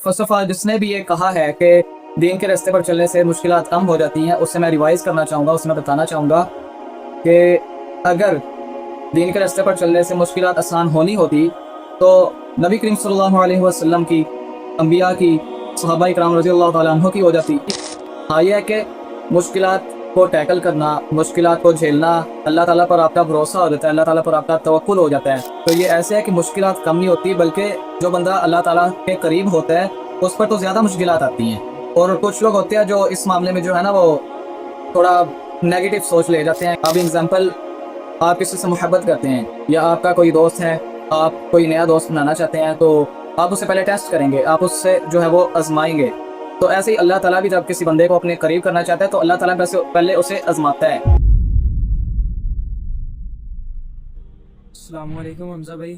First of all जिसने भी ये कहा है कि दीन के रास्ते पर चलने से मुश्किलात कम हो जाती हैं, उससे मैं रिवाइज़ करना चाहूँगा, उसमें बताना चाहूँगा कि अगर दीन के रास्ते पर चलने से मुश्किलात आसान होनी होती तो नबी करीम सल्लल्लाहु अलैहि वसल्लम की, अंबिया की, सहाबा इकराम रज़ियल्लाहु ताला अन्हुम की हो जाती। हाँ, ये है कि मुश्किलात को टैकल करना, मुश्किलात को झेलना, अल्लाह ताला पर आपका भरोसा हो जाता है, अल्लाह ताला पर आपका तवक्कुल हो जाता है। तो ये ऐसे है कि मुश्किलात कम नहीं होती, बल्कि जो बंदा अल्लाह ताला के करीब होता है उस पर तो ज़्यादा मुश्किलात आती हैं। और कुछ लोग होते हैं जो इस मामले में जो है ना वो थोड़ा नेगेटिव सोच ले जाते हैं। अब एग्जांपल, आप किसी से मोहब्बत करते हैं या आपका कोई दोस्त है, आप कोई नया दोस्त बनाना चाहते हैं, तो आप उससे पहले टेस्ट करेंगे, आप उससे जो है वो आजमाएंगे। तो ऐसे ही अल्लाह ताला भी जब किसी बंदे को अपने करीब करना चाहता है तो अल्लाह ताला पहले उसे आजमाता है। अस्सलाम वालेकुम हमजा भाई।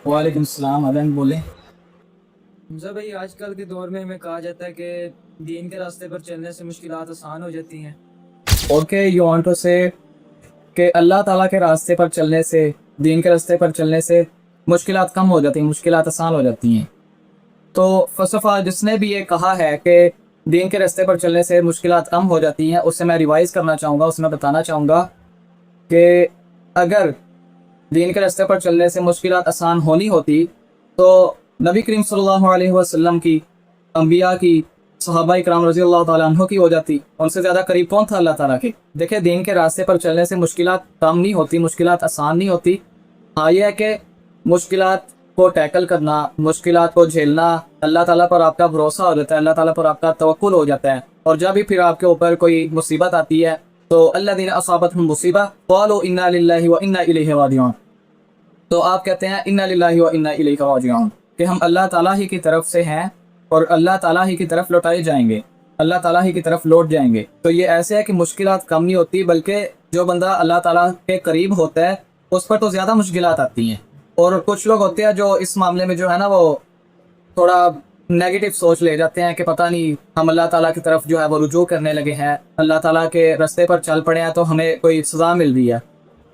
वालेकुम सलाम, अदैन बोले। हमजा भाई, आजकल के दौर में हमें कहा जाता है कि दीन के रास्ते पर चलने से मुश्किलात आसान हो जाती हैं। ओके, यू वांट टू से कि अल्लाह ताला के रास्ते पर चलने से, दीन के रास्ते पर चलने से मुश्किलात कम हो जाती हैं, मुश्किलात आसान हो जाती हैं। तो फर्स्ट ऑफ ऑल जिसने भी ये कहा है कि दीन के रास्ते पर चलने से मुश्किलात कम हो जाती हैं, उससे मैं रिवाइज़ करना चाहूँगा, उसमें बताना चाहूँगा कि अगर दीन के रास्ते पर चलने से मुश्किलात आसान होनी होती तो नबी करीम सल्लल्लाहु अलैहि वसल्लम की, अंबिया की, सहाबा इकराम रज़ियल्लाहु ताला अन्हुम की हो जाती। उनसे ज़्यादा करीब कौन था अल्लाह ताला के? देखिए, दीन के रास्ते पर चलने से मुश्किलात कम नहीं होती, मुश्किलात आसान नहीं होती। हाँ, ये है कि मुश्किलात को टैकल करना, मुश्किलात को झेलना, अल्लाह ताला पर आपका भरोसा हो जाता है, अल्लाह ताला पर आपका तवक्कुल हो जाता है। और जब भी फिर आपके ऊपर कोई मुसीबत आती है तो अल्लज़ीना असाबतहुम मुसीबा क़ालू इन्ना लिल्लाहि व इन्ना इलैहि राजिऊन, तो आप कहते हैं इन्ना लिल्लाहि व इन्ना इलैहि राजिऊन, कि हम अल्लाह ताला ही की तरफ से हैं और अल्लाह ताला ही की तरफ लौटाए जाएंगे, अल्लाह ताला ही की तरफ लौट जाएंगे। तो ये ऐसे है कि मुश्किलात कम नहीं होती, बल्कि जो बंदा अल्लाह ताला के करीब होता है उस पर तो ज़्यादा मुश्किलात आती हैं। और कुछ लोग होते हैं जो इस मामले में जो है ना वो थोड़ा नेगेटिव सोच ले जाते हैं कि पता नहीं हम अल्लाह ताला की तरफ जो है वो रुजू करने लगे हैं, अल्लाह ताला के रास्ते पर चल पड़े हैं तो हमें कोई सज़ा मिल रही है,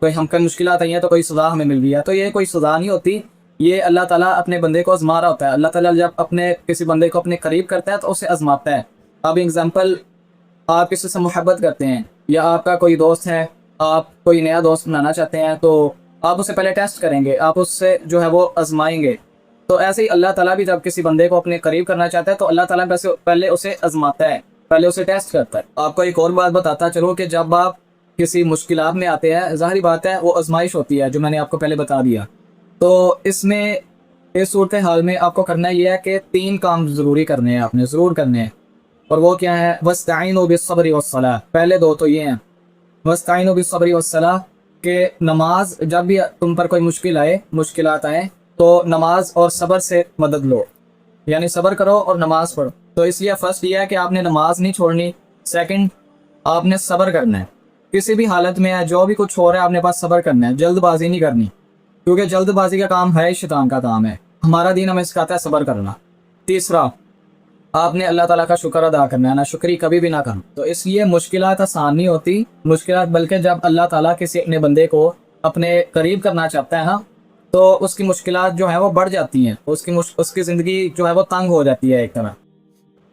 कोई हमको मुश्किलात आई हैं तो कोई सज़ा हमें मिल रही है। तो ये कोई सज़ा नहीं होती, ये अल्लाह ताला अपने बंदे को आजमा रहा होता है। अल्लाह ताला जब अपने किसी बंदे को अपने करीब करता है तो उसे आजमाता है। अब एग्जांपल, आप किसी से मोहब्बत करते हैं या आपका कोई दोस्त है, आप कोई नया दोस्त बनाना चाहते हैं, तो आप उसे पहले टेस्ट करेंगे, आप उससे जो है वो आजमाएंगे। तो ऐसे ही अल्लाह ताला भी जब किसी बंदे को अपने करीब करना चाहता है तो अल्लाह ताला पहले उसे आजमाता है, पहले उसे टेस्ट करता है। आपको एक और बात बताता चलो कि जब आप किसी मुश्किलात में आते हैं, ज़ाहिर बात है वो आजमाइश होती है, जो मैंने आपको पहले बता दिया। तो इसमें, इस सूरत हाल में आपको करना ये है कि 3 काम ज़रूरी करने हैं, आपने ज़रूर करने हैं। और वो क्या है? वस्ताइनु बिस्सब्रि वस्सलाह। पहले 2 तो ये हैं, वस्ताइनु बिस्सब्रि वस्सलाह, कि नमाज, जब भी तुम पर कोई मुश्किल आए, मुश्किलात आए, तो नमाज और सब्र से मदद लो, यानी सब्र करो और नमाज पढ़ो। तो इसलिए फर्स्ट ये है कि आपने नमाज नहीं छोड़नी, सेकंड आपने सब्र करना है, किसी भी हालत में है, जो भी कुछ हो रहा है आपने पास सब्र करना है, जल्दबाजी नहीं करनी, क्योंकि जल्दबाजी का काम है शैतान का काम है। हमारा दीन हमें सिखाता है सब्र करना। तीसरा, आपने अल्लाह ताला का शुक्र अदा करना है, ना शुक्री कभी भी ना करना। तो इसलिए मुश्किलात आसान नहीं होती, मुश्किलात बल्कि जब अल्लाह ताला किसी अपने बंदे को अपने करीब करना चाहता है ना, तो उसकी मुश्किलात जो है वो बढ़ जाती हैं, उसकी ज़िंदगी जो है वो तंग हो जाती है एक तरह,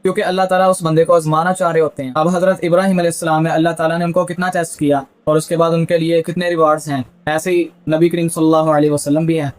क्योंकि अल्लाह ताला उस बंदे को आजमाना चाह रहे होते हैं। अब हज़रत इब्राहीम अलैहिस्सलाम है, अल्लाह ताला ने उनको कितना टेस्ट किया और उसके बाद उनके लिए कितने रिवार्ड्स हैं। ऐसे ही नबी करीम सल्लल्लाहु अलैहि वसल्लम भी हैं।